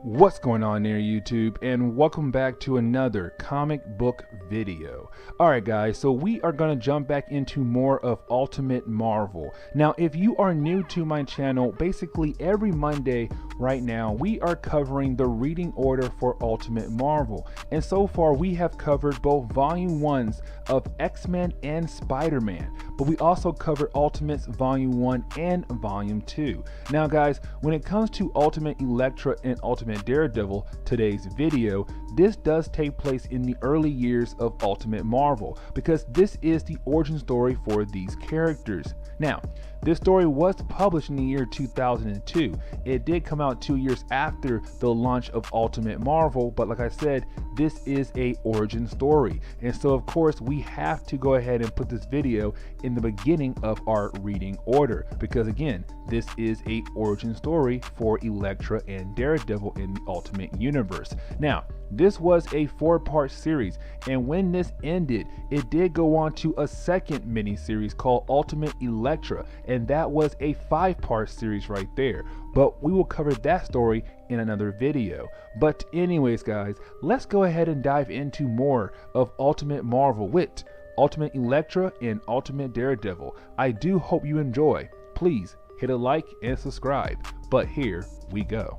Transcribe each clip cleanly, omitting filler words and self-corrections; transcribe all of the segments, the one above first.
What's going on there, YouTube, and welcome back to another comic book video. Alright guys, so we are going to jump back into more of Ultimate Marvel. Now if you are new to my channel, basically every Monday right now we are covering the reading order for Ultimate Marvel, and so far we have covered both volume 1s of X-Men and Spider-Man, but we also covered Ultimates volume 1 and volume 2. Now guys, when it comes to Ultimate Elektra and Ultimate Daredevil, today's video, this does take place in the early years of Ultimate Marvel because this is the origin story for these characters. Now, this story was published in the year 2002. It did come out 2 years after the launch of Ultimate Marvel, but like I said, this is a origin story. And so of course we have to go ahead and put this video in the beginning of our reading order because again, this is a origin story for Elektra and Daredevil in the Ultimate Universe. Now, this was a 4-part series, and when this ended, it did go on to a second mini-series called Ultimate Elektra, and that was a 5-part series right there. But we will cover that story in another video. But anyways guys, let's go ahead and dive into more of Ultimate Marvel with Ultimate Elektra and Ultimate Daredevil. I do hope you enjoy. Please hit a like and subscribe. But here we go.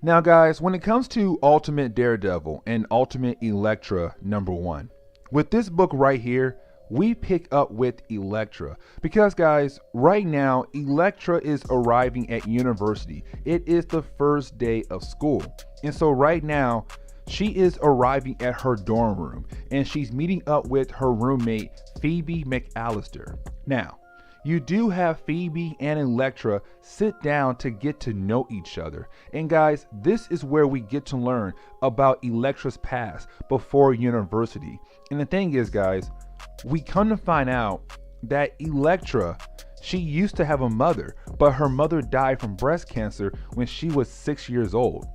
Now guys, when it comes to Ultimate Daredevil and Ultimate Elektra #1, with this book right here, we pick up with Elektra because guys, right now Elektra is arriving at university. It is the first day of school, and so right now she is arriving at her dorm room and she's meeting up with her roommate Phoebe McAllister. Now, you do have Phoebe and Elektra sit down to get to know each other. And guys, this is where we get to learn about Elektra's past before university. And the thing is guys, we come to find out that Elektra, she used to have a mother, but her mother died from breast cancer when she was 6 years old.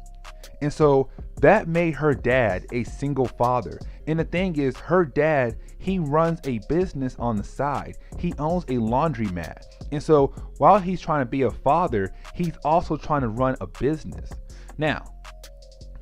And so that made her dad a single father. And the thing is, her dad, he runs a business on the side. He owns a laundromat. And so while he's trying to be a father, he's also trying to run a business. Now,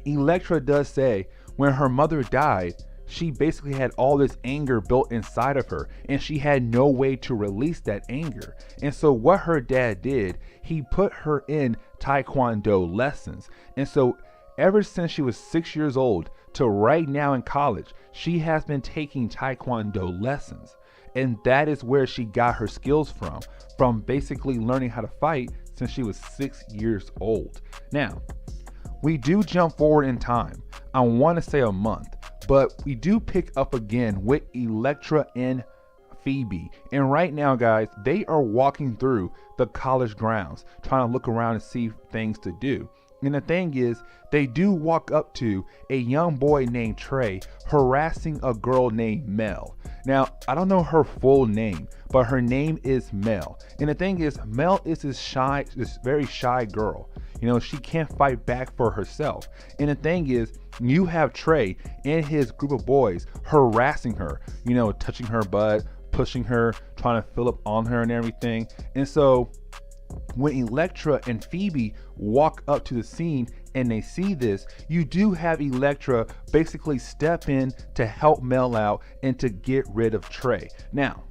Elektra does say when her mother died, she basically had all this anger built inside of her and she had no way to release that anger. And so what her dad did, he put her in Taekwondo lessons. And so ever since she was 6 years old to right now in college, she has been taking Taekwondo lessons. And that is where she got her skills from basically learning how to fight since she was 6 years old. Now, we do jump forward in time. I want to say a month, but we do pick up again with Elektra and Phoebe. And right now guys, they are walking through the college grounds trying to look around and see things to do. And the thing is, they do walk up to a young boy named Trey harassing a girl named Mel. Now, I don't know her full name, but her name is Mel. And the thing is, Mel is this very shy girl. You know, she can't fight back for herself. And the thing is, you have Trey and his group of boys harassing her, you know, touching her butt, pushing her, trying to fill up on her and everything. And so when Elektra and Phoebe walk up to the scene and they see this, you do have Elektra basically step in to help Mel out and to get rid of Trey. Now,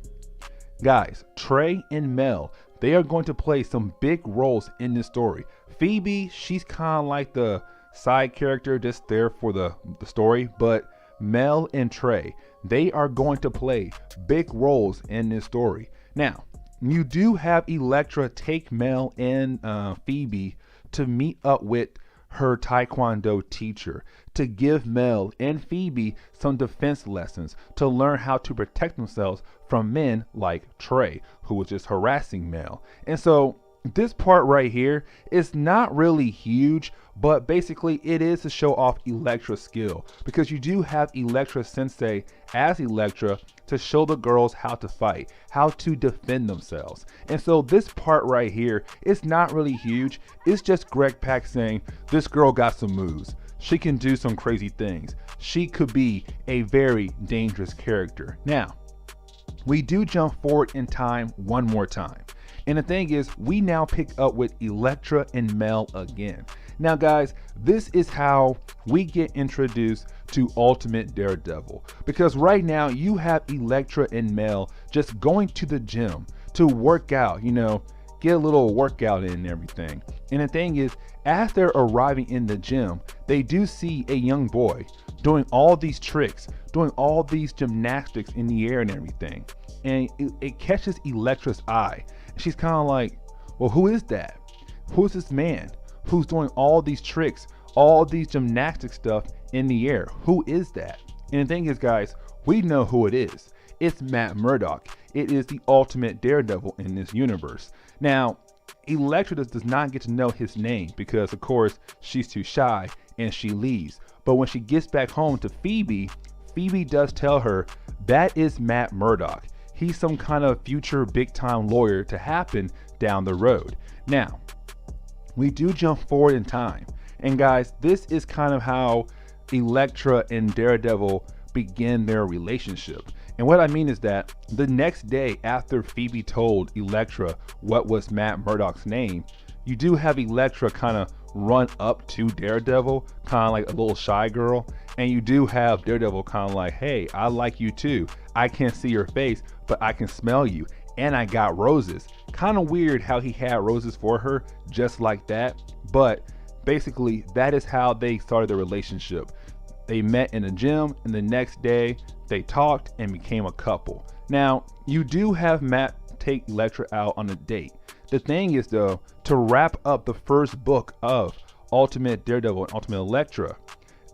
guys, Trey and Mel, they are going to play some big roles in this story. Phoebe, she's kind of like the side character just there for the story, but Mel and Trey, they are going to play big roles in this story. Now, you do have Elektra take Mel and Phoebe to meet up with her Taekwondo teacher to give Mel and Phoebe some defense lessons to learn how to protect themselves from men like Trey, who was just harassing Mel. And so this part right here is not really huge, but basically it is to show off Elektra's skill because you do have Elektra Sensei as Elektra to show the girls how to fight, how to defend themselves. And so this part right here is not really huge. It's just Greg Pak saying this girl got some moves. She can do some crazy things. She could be a very dangerous character. Now, we do jump forward in time one more time. And the thing is, we now pick up with Elektra and Mel again. Now guys, this is how we get introduced to Ultimate Daredevil, because right now you have Elektra and Mel just going to the gym to work out, get a little workout in and everything. And the thing is, as they're arriving in the gym, they do see a young boy doing all these tricks, doing all these gymnastics in the air and everything. And it catches Elektra's eye. She's kind of like, well, who is that? Who's this man who's doing all these tricks, all these gymnastic stuff in the air? Who is that? And the thing is, guys, we know who it is. It's Matt Murdock. It is the Ultimate Daredevil in this universe. Now, Elektra does not get to know his name because, of course, she's too shy and she leaves. But when she gets back home to Phoebe, Phoebe does tell her that is Matt Murdock. He's some kind of future big-time lawyer to happen down the road. Now, we do jump forward in time. And guys, this is kind of how Elektra and Daredevil begin their relationship. And what I mean is that the next day after Phoebe told Elektra what was Matt Murdock's name, you do have Elektra kind of run up to Daredevil, kind of like a little shy girl. And you do have Daredevil kind of like, hey, I like you too. I can't see your face, but I can smell you. And I got roses. Kind of weird how he had roses for her just like that. But basically, that is how they started their relationship. They met in a gym, and the next day they talked and became a couple. Now, you do have Matt take Elektra out on a date. The thing is, though, to wrap up the first book of Ultimate Daredevil and Ultimate Elektra,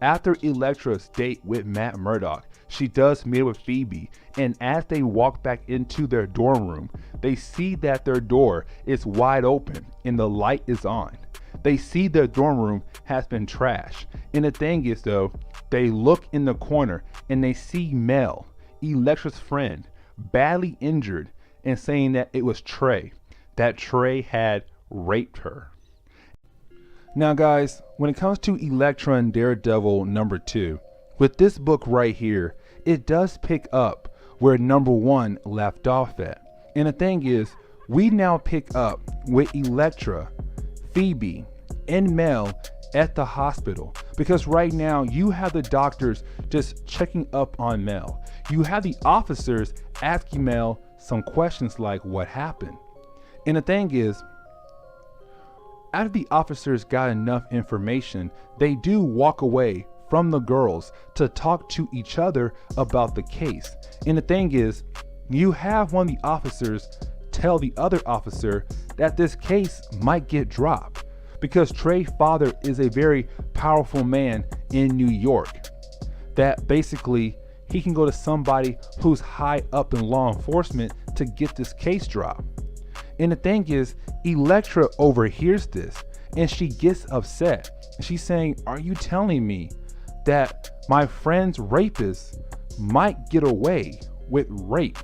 after Elektra's date with Matt Murdock, she does meet with Phoebe, and as they walk back into their dorm room, they see that their door is wide open and the light is on. They see their dorm room has been trashed. And the thing is, though, they look in the corner and they see Mel, Elektra's friend, badly injured, and saying that it was Trey, that Trey had raped her. Now guys, when it comes to Elektra and Daredevil #2, with this book right here, it does pick up where #1 left off at. And the thing is, we now pick up with Elektra, Phoebe, and Mel at the hospital, because right now you have the doctors just checking up on Mel. You have the officers asking Mel some questions like what happened. And the thing is, after the officers got enough information, they do walk away from the girls to talk to each other about the case. And the thing is, you have one of the officers tell the other officer that this case might get dropped because Trey's father is a very powerful man in New York, that basically he can go to somebody who's high up in law enforcement to get this case dropped. And the thing is, Elektra overhears this and she gets upset. She's saying, are you telling me that my friend's rapist might get away with rape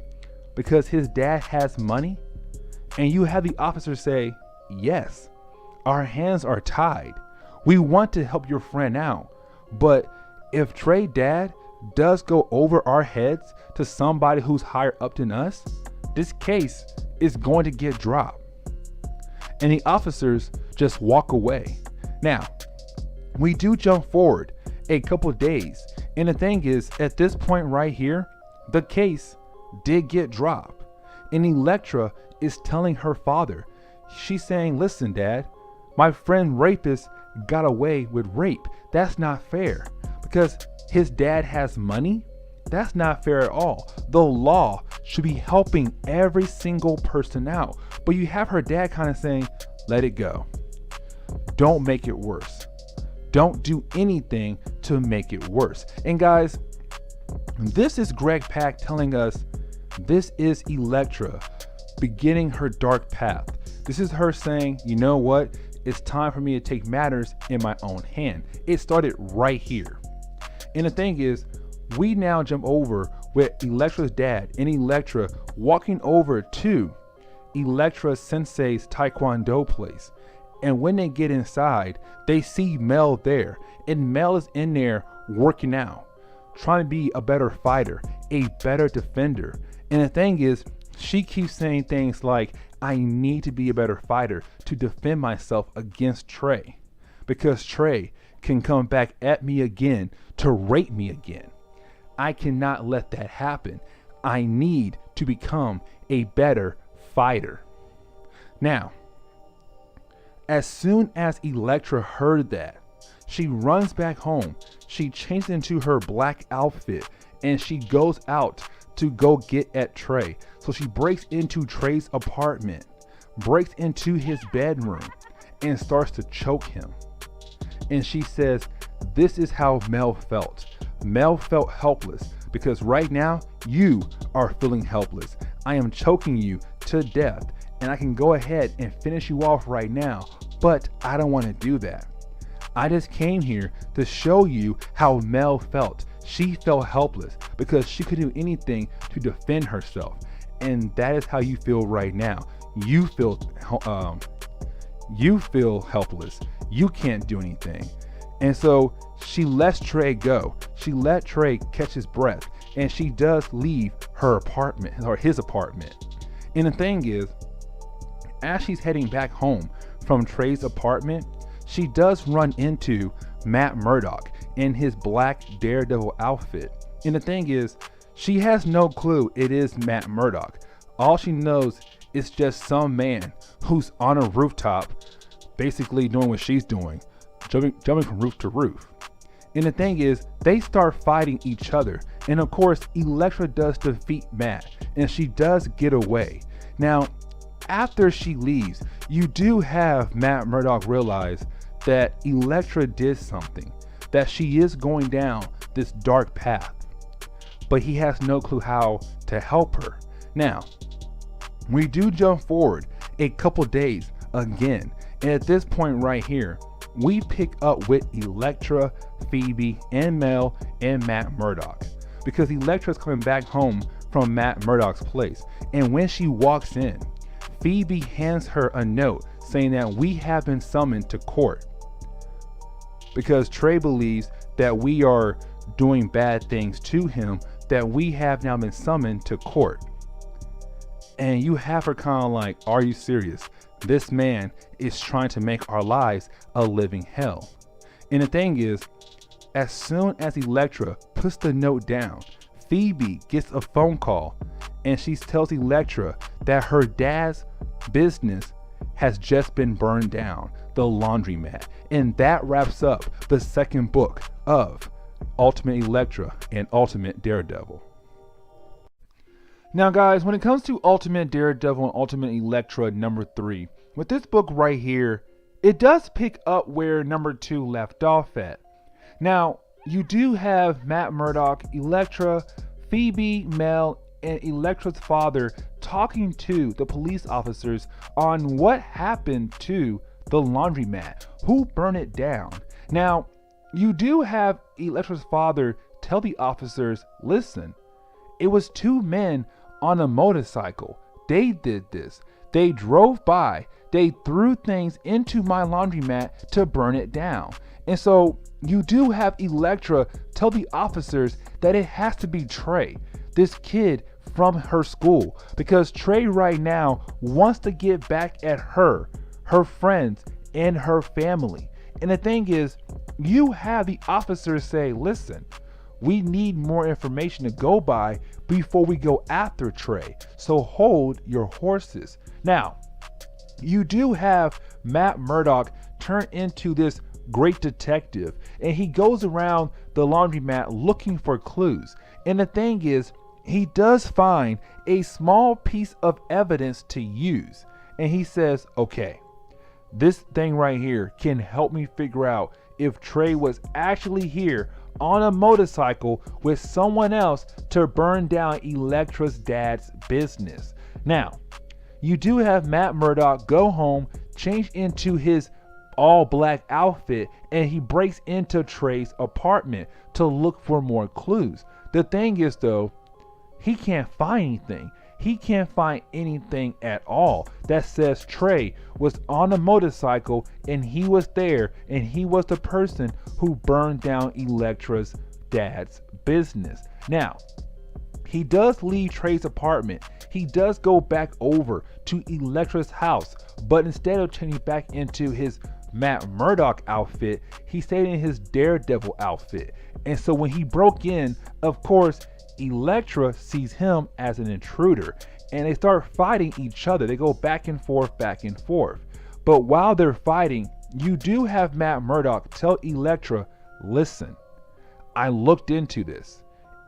because his dad has money? And you have the officer say, yes, our hands are tied. We want to help your friend out, but if Trey's dad does go over our heads to somebody who's higher up than us, this case is going to get dropped. And the officers just walk away. Now, we do jump forward a couple of days, and the thing is, at this point right here, the case did get dropped. And Elektra is telling her father, she's saying, listen, Dad, my friend rapist got away with rape. That's not fair because his dad has money. That's not fair at all. The law should be helping every single person out. But you have her dad kind of saying, let it go. Don't make it worse. Don't do anything to make it worse. And guys, this is Greg Pak telling us this is Elektra beginning her dark path. This is her saying, you know what? It's time for me to take matters in my own hand. It started right here. And the thing is, we now jump over with Elektra's dad and Elektra walking over to Elektra Sensei's Taekwondo place. And when they get inside, they see Mel there. And Mel is in there working out, trying to be a better fighter, a better defender. And the thing is, she keeps saying things like, I need to be a better fighter to defend myself against Trey. because Trey can come back at me again to rape me again. I cannot let that happen. I need to become a better fighter. Now, as soon as Elektra heard that, she runs back home. She changes into her black outfit and she goes out to go get at Trey. So she breaks into Trey's apartment, breaks into his bedroom, and starts to choke him. And she says, this is how Mel felt. Mel felt helpless because right now you are feeling helpless. I am choking you to death and I can go ahead and finish you off right now, but I don't want to do that. I just came here to show you how Mel felt. She felt helpless because she couldn't do anything to defend herself. And that is how you feel right now. You feel helpless. You can't do anything. And so she lets Trey go. She let Trey catch his breath, and she does leave her apartment or his apartment. And the thing is, as she's heading back home from Trey's apartment, she does run into Matt Murdock in his black Daredevil outfit. And the thing is, she has no clue it is Matt Murdock. All she knows is just some man who's on a rooftop basically doing what she's doing, jumping from roof to roof. And the thing is, they start fighting each other. And of course, Elektra does defeat Matt, and she does get away. Now, after she leaves, you do have Matt Murdock realize that Elektra did something, that she is going down this dark path, but he has no clue how to help her. Now, we do jump forward a couple days again, and at this point right here, we pick up with Elektra, Phoebe, and Mel, and Matt Murdock, because Elektra's coming back home from Matt Murdock's place, and when she walks in, Phoebe hands her a note saying that we have been summoned to court because Trey believes that we are doing bad things to him, that we have now been summoned to court. And you have her kind of like, are you serious? This man is trying to make our lives a living hell. And the thing is, as soon as Elektra puts the note down, Phoebe gets a phone call and she tells Elektra that her dad's business has just been burned down, the laundromat. And that wraps up the second book of Ultimate Elektra and Ultimate Daredevil. Now guys, when it comes to Ultimate Daredevil and Ultimate Elektra number 3, with this book right here, it does pick up where number 2 left off at. Now, you do have Matt Murdock, Elektra, Phoebe, Mel, and Elektra's father talking to the police officers on what happened to the laundromat, who burned it down. Now, you do have Elektra's father tell the officers, listen, it was 2 men on a motorcycle. They did this. They drove by. They threw things into my laundromat to burn it down. And so you do have Elektra tell the officers that it has to be Trey, this kid from her school, because Trey right now wants to get back at her friends, and her family. And the thing is, you have the officers say, listen, we need more information to go by before we go after Trey. So hold your horses. Now, you do have Matt Murdock turn into this great detective, and he goes around the laundromat looking for clues. And the thing is, he does find a small piece of evidence to use. And he says, okay, this thing right here can help me figure out if Trey was actually here on a motorcycle with someone else to burn down Elektra's dad's business. Now, you do have Matt Murdock go home, change into his all black outfit, and he breaks into Trey's apartment to look for more clues. The thing is though, he can't find anything. He can't find anything at all that says Trey was on a motorcycle and he was there and he was the person who burned down Elektra's dad's business. Now, he does leave Trey's apartment. He does go back over to Elektra's house, but instead of changing back into his Matt Murdock outfit, he stayed in his Daredevil outfit. And so when he broke in, of course, Elektra sees him as an intruder, and they start fighting each other. They go back and forth, back and forth. But while they're fighting, you do have Matt Murdock tell Elektra, listen, I looked into this.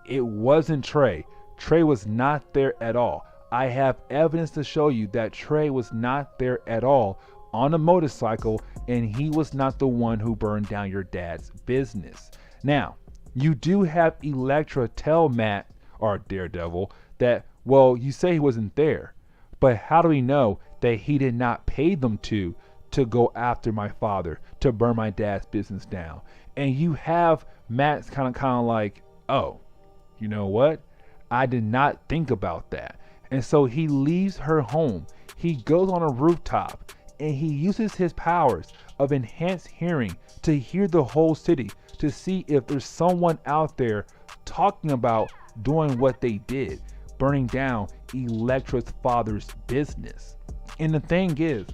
It wasn't Trey. Trey was not there at all. I have evidence to show you that Trey was not there at all on a motorcycle, and he was not the one who burned down your dad's business. Now, you do have Elektra tell Matt, or Daredevil, that, well, you say he wasn't there, but how do we know that he did not pay them to go after my father, to burn my dad's business down? And you have Matt's kind of like, oh, you know what? I did not think about that. And so he leaves her home. He goes on a rooftop and he uses his powers of enhanced hearing to hear the whole city, to see if there's someone out there talking about doing what they did, burning down Elektra's father's business. And the thing is,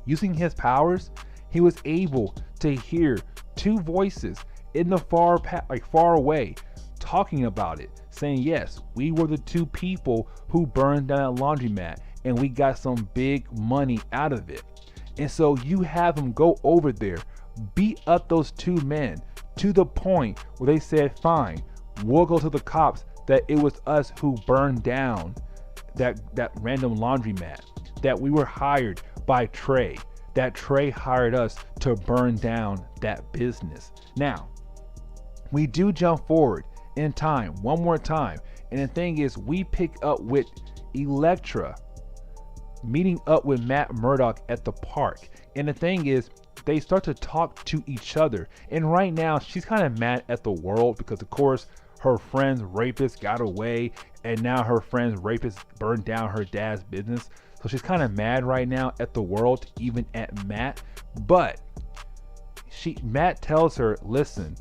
using his powers, he was able to hear two voices in the far away talking about it, saying, yes, we were the two people who burned down that laundromat and we got some big money out of it. And so you have him go over there, beat up those two men to the point where they said, fine, we'll go to the cops that it was us who burned down that random laundromat, that we were hired by Trey, that Trey hired us to burn down that business. Now, we do jump forward in time one more time, and the thing is, we pick up with Elektra meeting up with Matt Murdock at the park, and the thing is, they start to talk to each other. And right now she's kind of mad at the world because, of course, her friend's rapist got away, and now her friend's rapist burned down her dad's business. So she's kind of mad right now at the world, even at Matt. But Matt tells her, listen,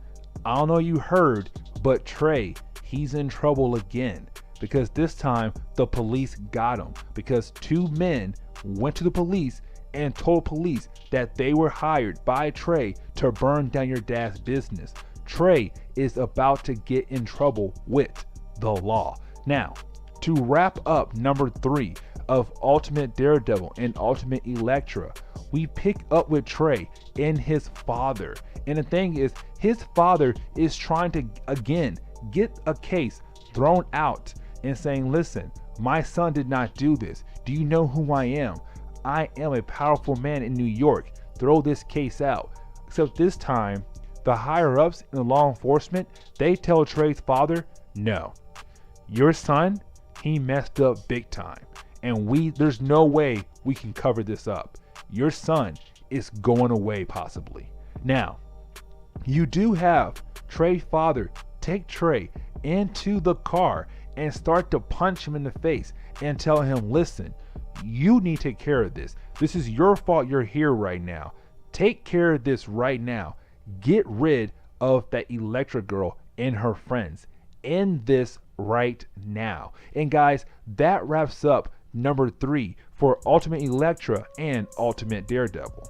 I don't know you heard, but Trey, he's in trouble again, because this time the police got him because two men went to the police and told police that they were hired by Trey to burn down your dad's business. Trey is about to get in trouble with the law. Now, to wrap up number 3 of Ultimate Daredevil and Ultimate Elektra, we pick up with Trey and his father. And the thing is, his father is trying to, again, get a case thrown out and saying, listen, my son did not do this. Do you know who I am? I am a powerful man in New York. Throw this case out. Except this time, the higher ups in the law enforcement, they tell Trey's father, no, your son, he messed up big time. And there's no way we can cover this up. Your son is going away possibly. Now, you do have Trey's father take Trey into the car and start to punch him in the face and tell him, listen, you need to take care of this. This is your fault you're here right now. Take care of this right now. Get rid of that Elektra girl and her friends. End this right now. And guys, that wraps up number 3 for Ultimate Elektra and Ultimate Daredevil.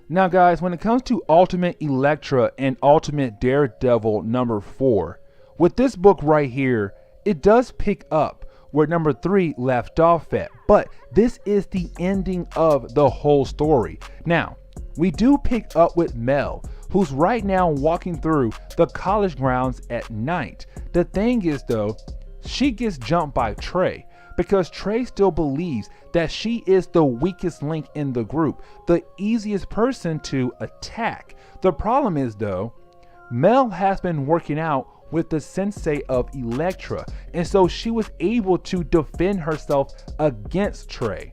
Now guys, when it comes to Ultimate Elektra and Ultimate Daredevil number 4, with this book right here, it does pick up where number 3 left off at, but this is the ending of the whole story. Now, we do pick up with Mel, who's right now walking through the college grounds at night. The thing is though, she gets jumped by Trey because Trey still believes that she is the weakest link in the group, the easiest person to attack. The problem is though, Mel has been working out with the sensei of Elektra, and so she was able to defend herself against Trey.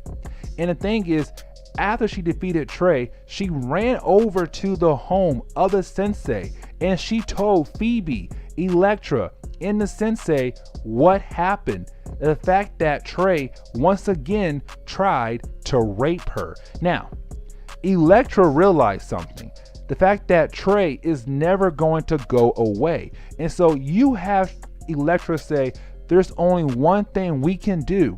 And the thing is, after she defeated Trey, she ran over to the home of the sensei and she told Phoebe, Elektra, and the sensei what happened. The fact that Trey once again tried to rape her. Now, Elektra realized something. The fact that Trey is never going to go away. And so you have Elektra say, there's only one thing we can do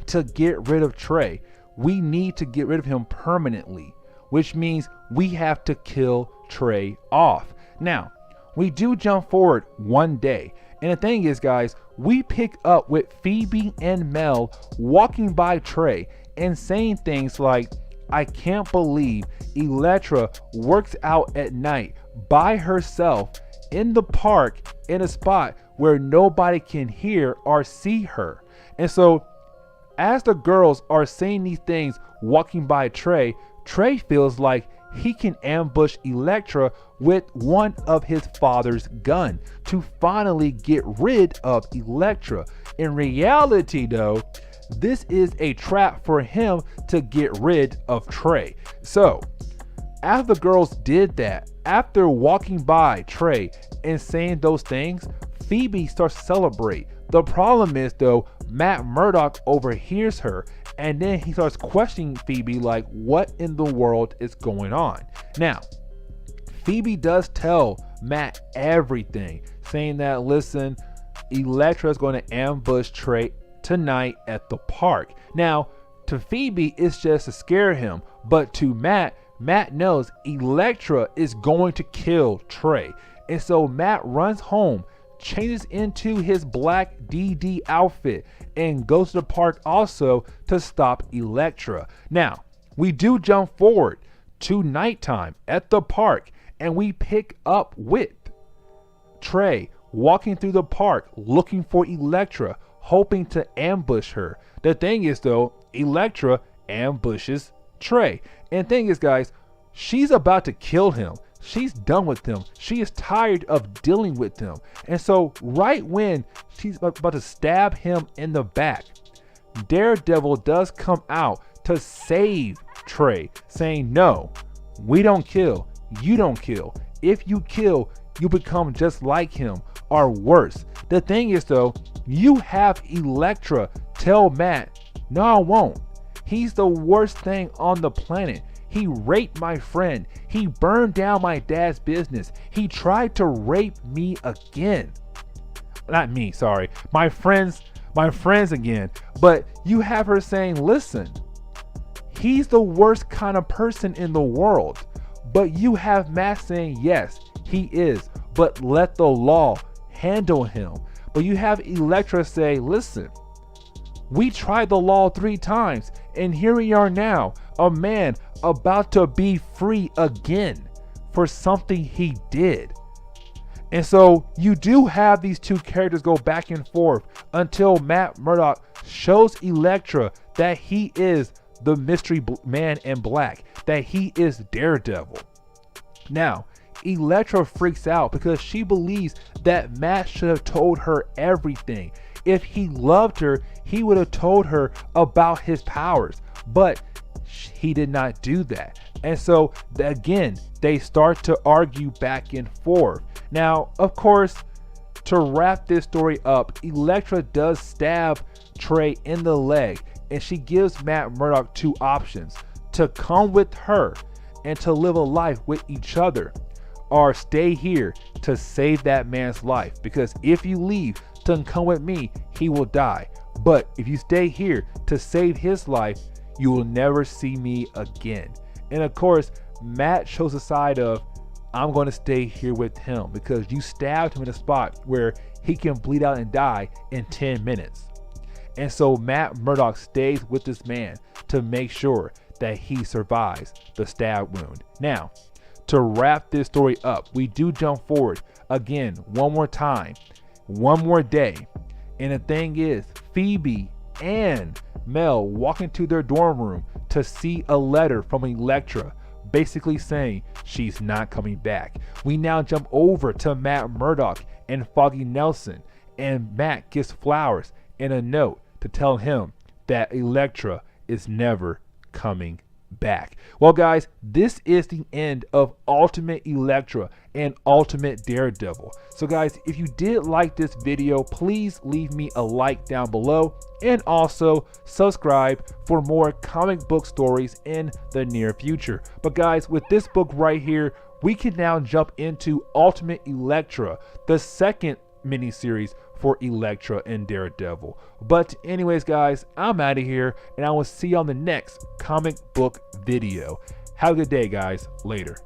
to get rid of Trey. We need to get rid of him permanently. which means we have to kill Trey off. Now, we do jump forward one day. And the thing is, guys, we pick up with Phoebe and Mel walking by Trey and saying things like, I can't believe Elektra works out at night by herself in the park in a spot where nobody can hear or see her. And so as the girls are saying these things walking by Trey, Trey feels like he can ambush Elektra with one of his father's gun to finally get rid of Elektra. In reality though, this is a trap for him to get rid of Trey. So after the girls did that, after walking by Trey and saying those things, Phoebe starts to celebrate. The problem is though, Matt Murdock overhears her, and then he starts questioning Phoebe like, what in the world is going on? Now, Phoebe does tell Matt everything, saying that, listen, Elektra is going to ambush Trey tonight at the park. Now, to Phoebe, it's just to scare him, but to Matt knows Elektra is going to kill Trey. And so Matt runs home, changes into his black DD outfit, and goes to the park also to stop Elektra. Now, we do jump forward to nighttime at the park, and we pick up with Trey walking through the park looking for Elektra, hoping to ambush her. The thing is though, Elektra ambushes Trey. And the thing is, guys, she's about to kill him. She's done with him. She is tired of dealing with him. And so right when she's about to stab him in the back, Daredevil does come out to save Trey, saying, no, we don't kill. You don't kill. If you kill, you become just like him or worse. The thing is though, you have Elektra tell Matt, no, I won't. He's the worst thing on the planet. He raped my friend. He burned down my dad's business. He tried to rape me again. Not me, sorry. My friends again. But you have her saying, listen, he's the worst kind of person in the world. But you have Matt saying, yes, he is, but let the law handle him. But you have Elektra say, listen, we tried the law 3 times, and here we are now, a man about to be free again for something he did. And so you do have these two characters go back and forth until Matt Murdock shows Elektra that he is the mystery man in black, that he is Daredevil. Now, Elektra freaks out because she believes that Matt should have told her everything. If he loved her, he would have told her about his powers, but he did not do that. And so again, they start to argue back and forth. Now, of course, to wrap this story up, Elektra does stab Trey in the leg, and she gives Matt Murdock 2 options: to come with her and to live a life with each other, or stay here to save that man's life, because if you leave to come with me, he will die. But if you stay here to save his life, you will never see me again. And of course, Matt shows the side of, I'm going to stay here with him because you stabbed him in a spot where he can bleed out and die in 10 minutes. And so Matt Murdock stays with this man to make sure that he survives the stab wound. Now, to wrap this story up, we do jump forward again one more time, one more day. And the thing is, Phoebe and Mel walk into their dorm room to see a letter from Elektra basically saying she's not coming back. We now jump over to Matt Murdock and Foggy Nelson, and Matt gets flowers and a note to tell him that Elektra is never coming back. Well guys, this is the end of Ultimate Elektra and Ultimate Daredevil. So guys, if you did like this video, please leave me a like down below, and also subscribe for more comic book stories in the near future. But guys, with this book right here, we can now jump into Ultimate Elektra, the second miniseries for Elektra and Daredevil. But anyways guys, I'm out of here, and I will see you on the next comic book video. Have a good day, guys. Later.